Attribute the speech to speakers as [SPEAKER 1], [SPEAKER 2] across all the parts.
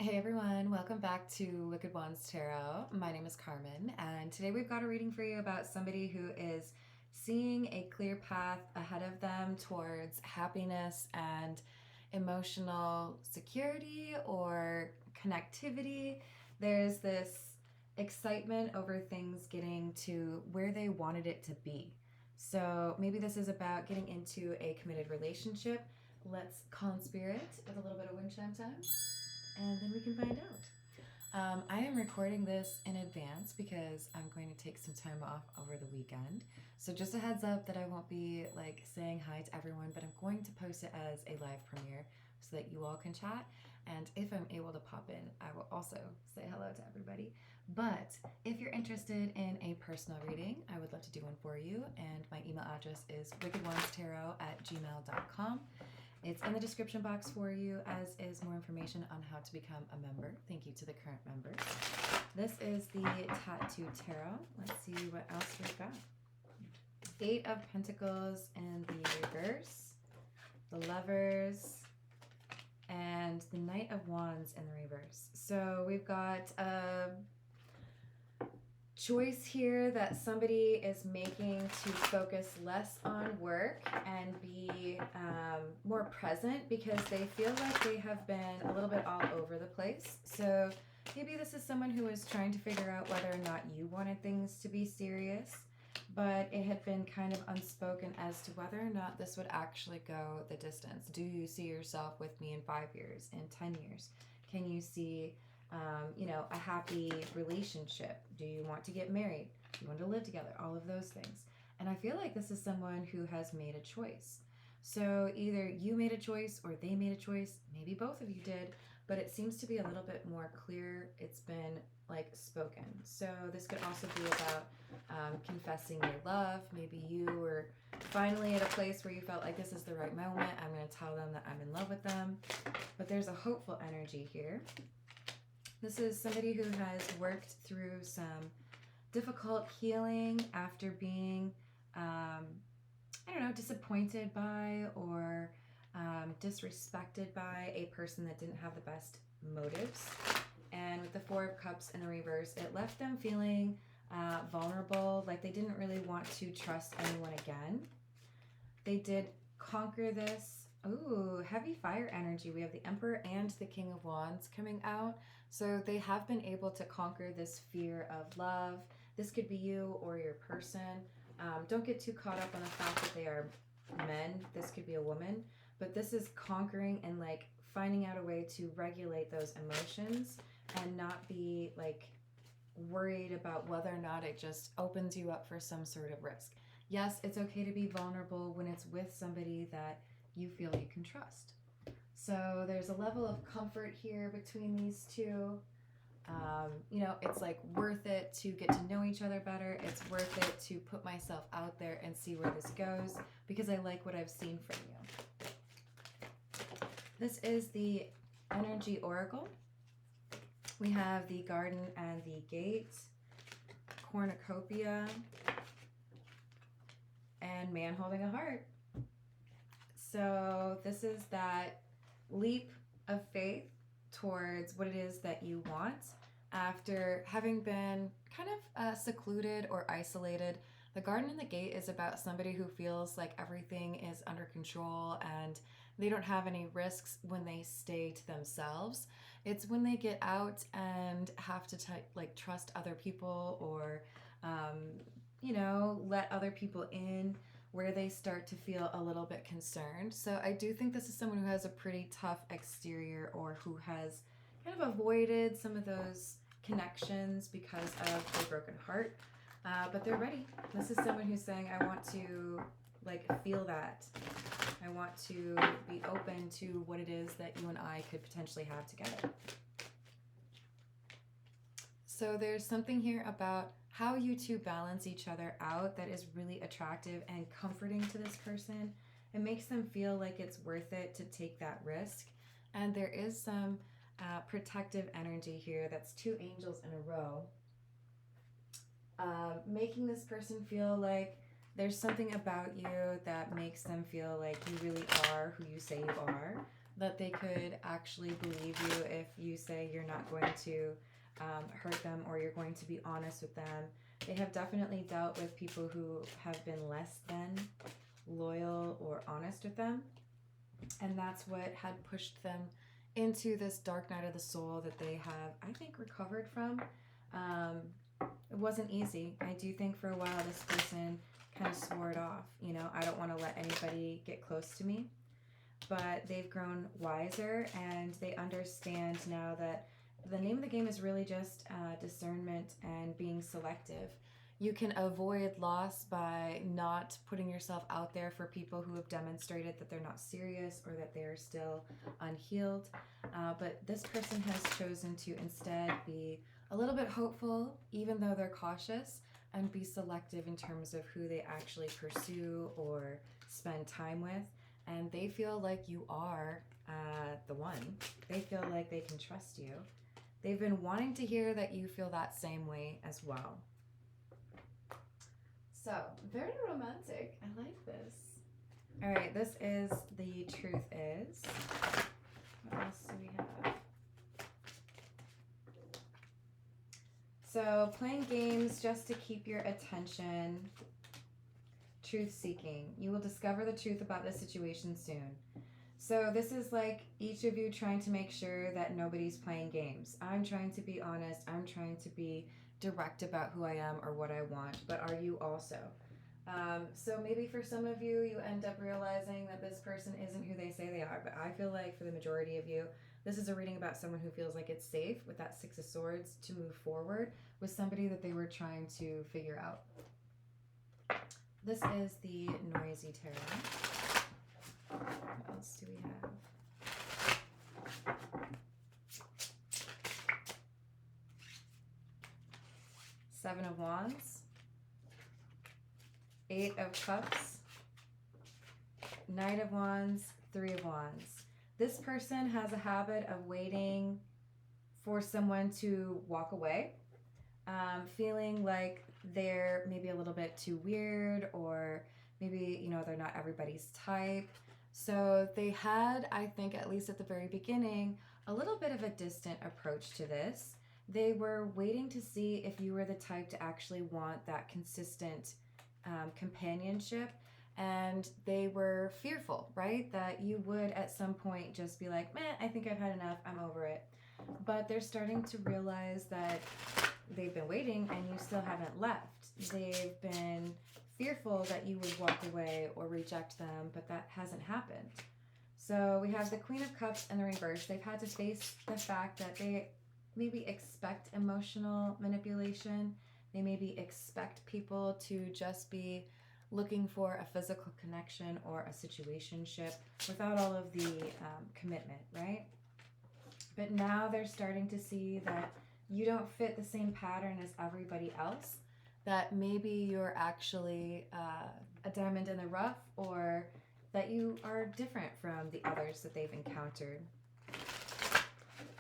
[SPEAKER 1] Hey everyone, welcome back to Wicked Wands Tarot. My name is Carmen, and today we've got a reading for you about somebody who is seeing a clear path ahead of them towards happiness and emotional security or connectivity. There's this excitement over things getting to where they wanted it to be. So maybe this is about getting into a committed relationship. Let's call in spirit with a little bit of wind chime time, and then we can find out. I am recording this in advance because I'm going to take some time off over the weekend. So just a heads up that I won't be like saying hi to everyone, but I'm going to post it as a live premiere so that you all can chat. And if I'm able to pop in, I will also say hello to everybody. But if you're interested in a personal reading, I would love to do one for you. And my email address is wickedwandstarot@gmail.com. It's in the description box for you, as is more information on how to become a member. Thank you to the current members. This is the Tattoo Tarot. Let's see what else we've got. 8 of Pentacles in the reverse, the Lovers, and the Knight of Wands in the reverse. So we've got a choice here that somebody is making to focus less on work and be more present because they feel like they have been a little bit all over the place. So maybe this is someone who is trying to figure out whether or not you wanted things to be serious, but it had been kind of unspoken as to whether or not this would actually go the distance. Do you see yourself with me in 5 years, in 10 years? Can you see a happy relationship? Do you want to get married? Do you want to live together? All of those things. And I feel like this is someone who has made a choice. So either you made a choice or they made a choice. Maybe both of you did, but it seems to be a little bit more clear. It's been like spoken. So this could also be about confessing your love. Maybe you were finally at a place where you felt like this is the right moment. I'm going to tell them that I'm in love with them. But there's a hopeful energy here. This is somebody who has worked through some difficult healing after being, disappointed by or disrespected by a person that didn't have the best motives. And with the 4 of Cups in the reverse, it left them feeling vulnerable, like they didn't really want to trust anyone again. They did conquer this. Ooh, heavy fire energy. We have the Emperor and the King of Wands coming out. So they have been able to conquer this fear of love. This could be you or your person. Don't get too caught up on the fact that they are men. This could be a woman. But this is conquering and like finding out a way to regulate those emotions and not be like worried about whether or not it just opens you up for some sort of risk. Yes, it's okay to be vulnerable when it's with somebody that you feel you can trust. So there's a level of comfort here between these two. It's like worth it to get to know each other better. It's worth it to put myself out there and see where this goes because I like what I've seen from you. This is the Energy Oracle. We have the Garden and the Gate, Cornucopia, and Man Holding a Heart. So this is that leap of faith towards what it is that you want after having been kind of secluded or isolated. The Garden and the Gate is about somebody who feels like everything is under control and they don't have any risks when they stay to themselves. It's when they get out and have to trust other people or let other people in, where they start to feel a little bit concerned. So I do think this is someone who has a pretty tough exterior or who has kind of avoided some of those connections because of their broken heart. But they're ready. This is someone who's saying, I want to feel that. I want to be open to what it is that you and I could potentially have together. So there's something here about how you two balance each other out that is really attractive and comforting to this person. It makes them feel like it's worth it to take that risk. And there is some protective energy here. That's 2 angels in a row. Making this person feel like there's something about you that makes them feel like you really are who you say you are. that they could actually believe you if you say you're not going to hurt them or you're going to be honest with them. They have definitely dealt with people who have been less than loyal or honest with them. And that's what had pushed them into this dark night of the soul that they have, I think, recovered from. It wasn't easy. I do think for a while this person kind of swore it off. You know, I don't want to let anybody get close to me. But they've grown wiser and they understand now that the name of the game is really just discernment and being selective. You can avoid loss by not putting yourself out there for people who have demonstrated that they're not serious or that they are still unhealed. But this person has chosen to instead be a little bit hopeful, even though they're cautious, and be selective in terms of who they actually pursue or spend time with. And they feel like you are the one. They feel like they can trust you. They've been wanting to hear that you feel that same way as well. So, very romantic. I like this. All right, this is the truth is. What else do we have? So, playing games just to keep your attention. Truth seeking. You will discover the truth about this situation soon. So this is like each of you trying to make sure that nobody's playing games. I'm trying to be honest. I'm trying to be direct about who I am or what I want. But are you also? So maybe for some of you, you end up realizing that this person isn't who they say they are. But I feel like for the majority of you, this is a reading about someone who feels like it's safe with that Six of Swords to move forward with somebody that they were trying to figure out. This is the Noisy Tarot. What else do we have? Seven of Wands. Eight of Cups. Knight of Wands. Three of Wands. This person has a habit of waiting for someone to walk away, feeling like they're maybe a little bit too weird, or maybe, you know, they're not everybody's type. So they had, I think, at least at the very beginning, a little bit of a distant approach to this. They were waiting to see if you were the type to actually want that consistent companionship. And they were fearful, right? That you would at some point just be like, meh, I think I've had enough. I'm over it. But they're starting to realize that they've been waiting and you still haven't left. They've been fearful that you would walk away or reject them, but that hasn't happened. So we have the Queen of Cups in the reverse. They've had to face the fact that they maybe expect emotional manipulation. They maybe expect people to just be looking for a physical connection or a situationship without all of the commitment, right? But now they're starting to see that you don't fit the same pattern as everybody else, that maybe you're actually a diamond in the rough, or that you are different from the others that they've encountered.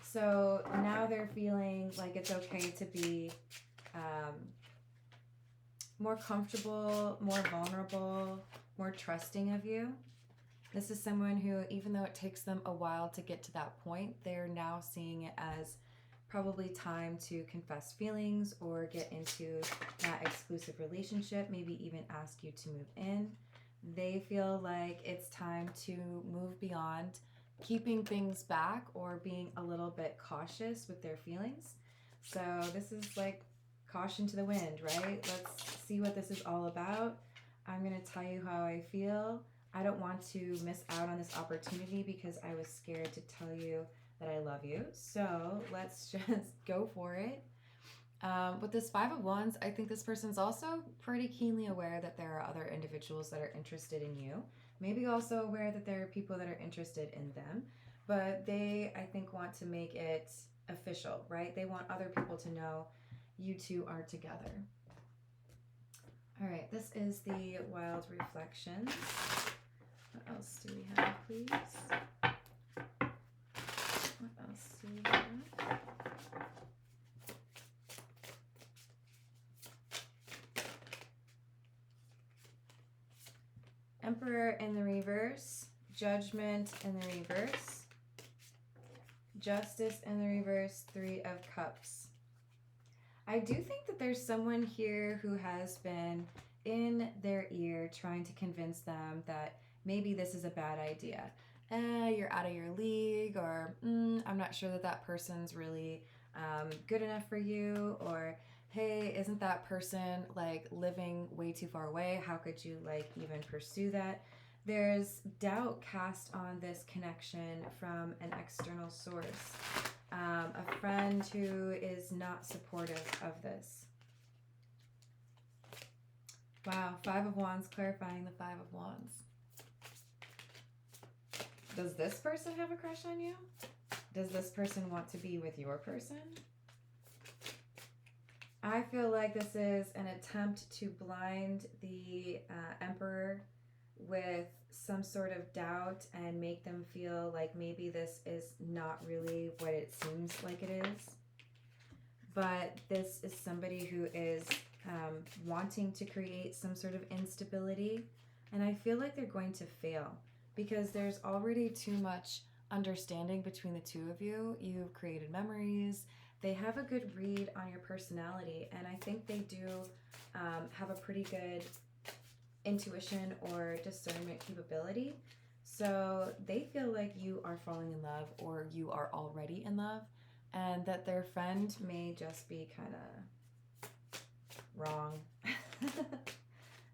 [SPEAKER 1] So now they're feeling like it's okay to be more comfortable, more vulnerable, more trusting of you. This is someone who, even though it takes them a while to get to that point, they're now seeing it as probably time to confess feelings or get into that exclusive relationship, maybe even ask you to move in. They feel like it's time to move beyond keeping things back or being a little bit cautious with their feelings. So this is like caution to the wind, right? Let's see what this is all about. I'm going to tell you how I feel. I don't want to miss out on this opportunity because I was scared to tell you that I love you. So let's just go for it. With this Five of Wands, I think this person's also pretty keenly aware that there are other individuals that are interested in you. Maybe also aware that there are people that are interested in them. But they, I think, want to make it official, right? They want other people to know you two are together. All right, this is the Wild Reflections. What else do we have, please? What else do we have? Emperor in the reverse, Judgment in the reverse, Justice in the reverse, Three of Cups. I do think that there's someone here who has been in their ear trying to convince them that maybe this is a bad idea. You're out of your league, or I'm not sure that that person's really good enough for you, or hey, isn't that person like living way too far away? How could you like even pursue that? There's doubt cast on this connection from an external source, a friend who is not supportive of this. Wow, Five of Wands, clarifying the Five of Wands. Does this person have a crush on you? Does this person want to be with your person? I feel like this is an attempt to blind the Emperor with some sort of doubt and make them feel like maybe this is not really what it seems like it is. But this is somebody who is wanting to create some sort of instability. And I feel like they're going to fail because there's already too much understanding between the two of you. You've created memories. They have a good read on your personality. And I think they do have a pretty good intuition or discernment capability. So they feel like you are falling in love or you are already in love, and that their friend may just be kind of wrong.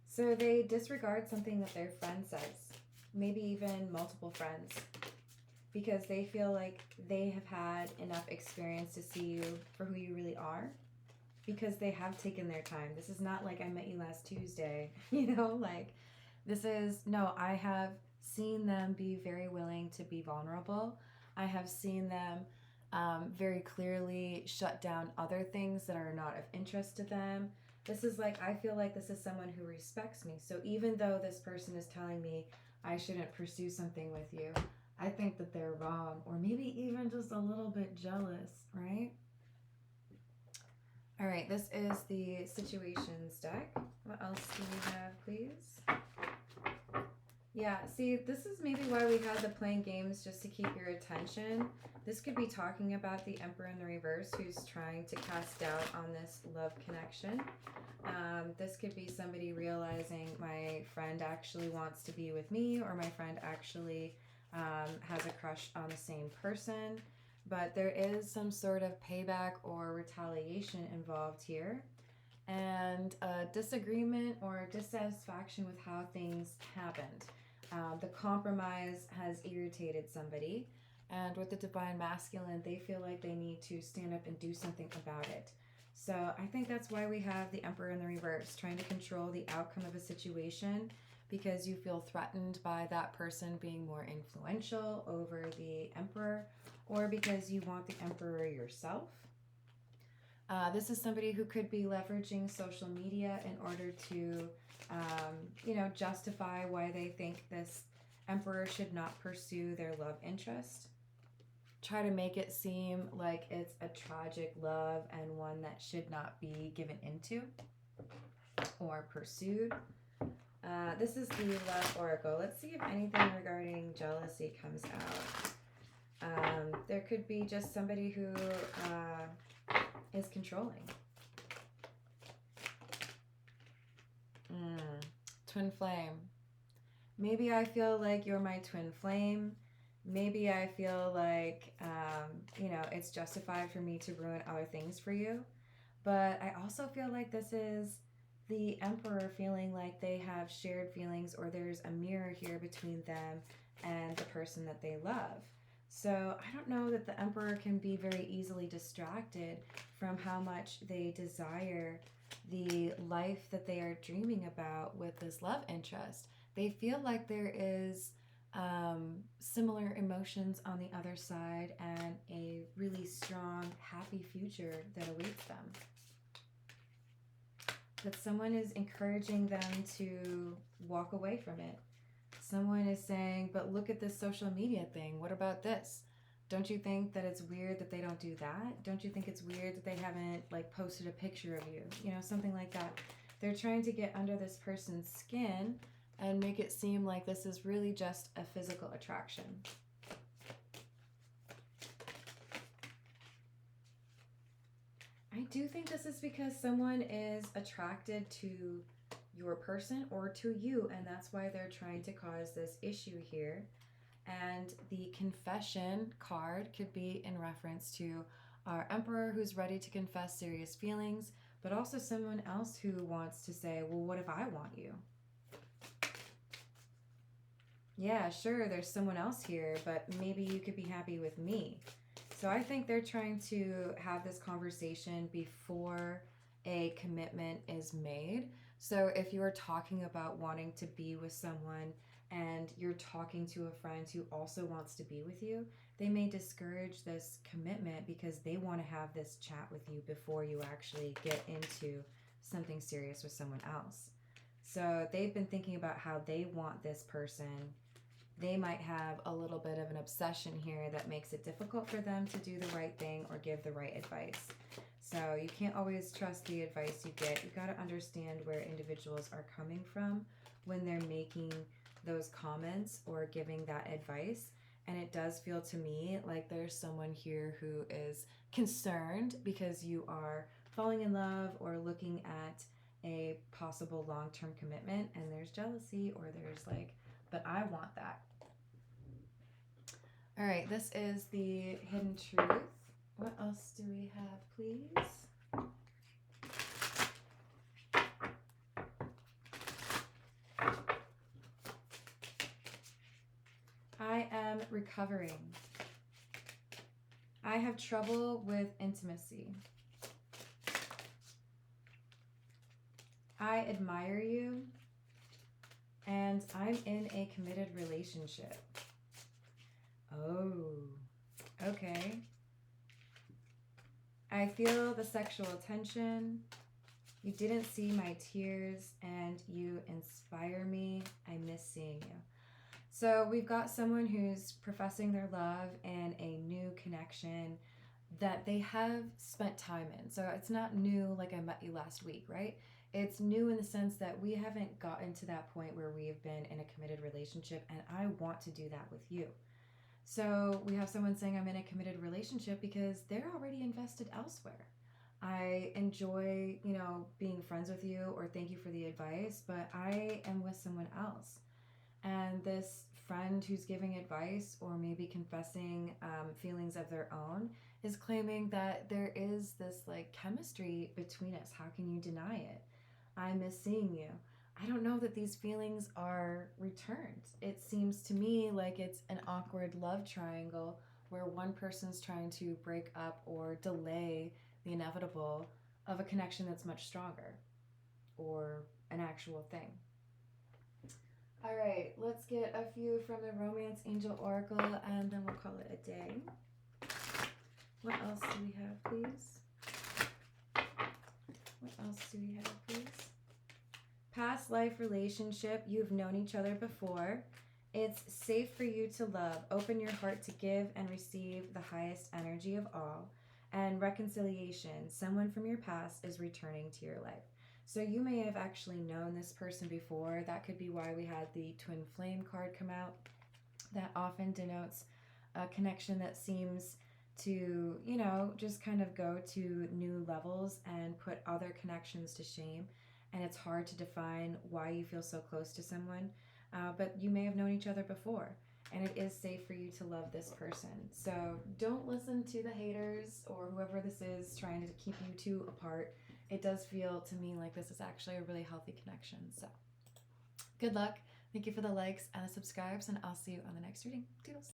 [SPEAKER 1] So they disregard something that their friend says, maybe even multiple friends, because they feel like they have had enough experience to see you for who you really are, because they have taken their time. This is not like I met you last Tuesday, you know, like this is, no, I have seen them be very willing to be vulnerable. I have seen them very clearly shut down other things that are not of interest to them. This is like, I feel like this is someone who respects me. So even though this person is telling me I shouldn't pursue something with you, I think that they're wrong, or maybe even just a little bit jealous, right? All right, this is the situations deck. What else do we have, please? Yeah, see, this is maybe why we had the playing games, just to keep your attention. This could be talking about the Emperor in the reverse who's trying to cast doubt on this love connection. This could be somebody realizing my friend actually wants to be with me, or my friend actually has a crush on the same person. But there is some sort of payback or retaliation involved here, and a disagreement or dissatisfaction with how things happened. The compromise has irritated somebody, and with the Divine Masculine, they feel like they need to stand up and do something about it. So I think that's why we have the Emperor in the reverse, trying to control the outcome of a situation, because you feel threatened by that person being more influential over the Emperor, or because you want the Emperor yourself. This is somebody who could be leveraging social media in order to, justify why they think this Emperor should not pursue their love interest. Try to make it seem like it's a tragic love and one that should not be given into or pursued. This is the Love Oracle. Let's see if anything regarding jealousy comes out. There could be just somebody who is controlling. Twin flame. Maybe I feel like you're my twin flame. Maybe I feel like, it's justified for me to ruin other things for you. But I also feel like this is the Emperor feeling like they have shared feelings, or there's a mirror here between them and the person that they love. So I don't know that the Emperor can be very easily distracted from how much they desire the life that they are dreaming about with this love interest. They feel like there is similar emotions on the other side and a really strong, happy future that awaits them. That someone is encouraging them to walk away from it. Someone is saying, but look at this social media thing. What about this? Don't you think that it's weird that they don't do that? Don't you think it's weird that they haven't posted a picture of you? Something like that. They're trying to get under this person's skin and make it seem like this is really just a physical attraction. do think this is because someone is attracted to your person or to you, and that's why they're trying to cause this issue here. And the confession card could be in reference to our Emperor who's ready to confess serious feelings, but also someone else who wants to say, well, what if I want you? Yeah, sure, there's someone else here, but maybe you could be happy with me. So I think they're trying to have this conversation before a commitment is made. So if you're talking about wanting to be with someone and you're talking to a friend who also wants to be with you, they may discourage this commitment because they want to have this chat with you before you actually get into something serious with someone else. So they've been thinking about how they want this person. They might have a little bit of an obsession here that makes it difficult for them to do the right thing or give the right advice. So you can't always trust the advice you get. You got to understand where individuals are coming from when they're making those comments or giving that advice. And it does feel to me like there's someone here who is concerned because you are falling in love or looking at a possible long-term commitment, and there's jealousy or there's like, but I want that. All right, this is the hidden truth. What else do we have, please? I am recovering. I have trouble with intimacy. I admire you, and I'm in a committed relationship. Oh, okay. I feel the sexual attention. You didn't see my tears, and you inspire me. I miss seeing you. So we've got someone who's professing their love and a new connection that they have spent time in. So it's not new like I met you last week, right? It's new in the sense that we haven't gotten to that point where we have been in a committed relationship, and I want to do that with you. So we have someone saying I'm in a committed relationship because they're already invested elsewhere. I enjoy, being friends with you or thank you for the advice, but I am with someone else. And this friend who's giving advice or maybe confessing feelings of their own is claiming that there is this like chemistry between us. How can you deny it? I miss seeing you. I don't know that these feelings are returned. It seems to me like it's an awkward love triangle where one person's trying to break up or delay the inevitable of a connection that's much stronger or an actual thing. All right, let's get a few from the Romance Angel Oracle and then we'll call it a day. What else do we have, please? What else do we have, please? Past life relationship, you've known each other before. It's safe for you to love. Open your heart to give and receive the highest energy of all. And reconciliation, someone from your past is returning to your life. So you may have actually known this person before. That could be why we had the Twin Flame card come out. That often denotes a connection that seems to, just kind of go to new levels and put other connections to shame. And it's hard to define why you feel so close to someone. But you may have known each other before. And it is safe for you to love this person. So don't listen to the haters or whoever this is trying to keep you two apart. It does feel to me like this is actually a really healthy connection. So good luck. Thank you for the likes and the subscribes, and I'll see you on the next reading. Toodles.